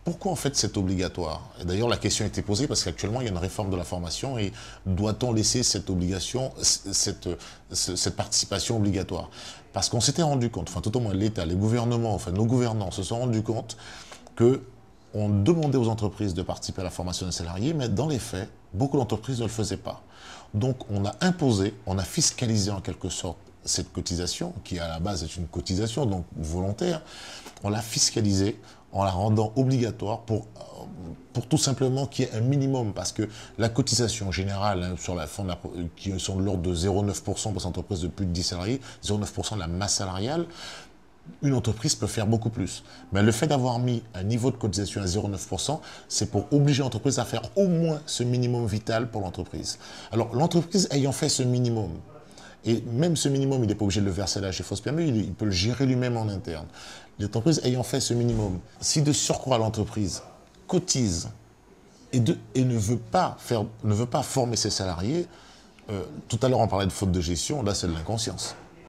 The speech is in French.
pourquoi en fait c'est obligatoire? Et d'ailleurs la question a été posée parce qu'actuellement il y a une réforme de la formation et doit-on laisser cette obligation, cette participation obligatoire? Parce qu'on s'était rendu compte, enfin tout au moins l'État, les gouvernements, enfin nos gouvernants se sont rendus compte que on demandait aux entreprises de participer à la formation des salariés, mais dans les faits, beaucoup d'entreprises ne le faisaient pas. Donc on a imposé, on a fiscalisé en quelque sorte cette cotisation, qui à la base est une cotisation, donc volontaire, on l'a fiscalisée en la rendant obligatoire pour tout simplement qu'il y ait un minimum, parce que la cotisation générale hein, sur la fond qui sont de l'ordre de 0,9% pour les entreprises de plus de 10 salariés, 0,9% de la masse salariale, une entreprise peut faire beaucoup plus. Mais le fait d'avoir mis un niveau de cotisation à 0,9%, c'est pour obliger l'entreprise à faire au moins ce minimum vital pour l'entreprise. Alors, l'entreprise ayant fait ce minimum, et même ce minimum, il n'est pas obligé de le verser à la GFOSPME, il peut le gérer lui-même en interne. L'entreprise ayant fait ce minimum, si de surcroît l'entreprise cotise et ne veut pas former ses salariés, tout à l'heure on parlait de faute de gestion, là c'est de l'inconscience.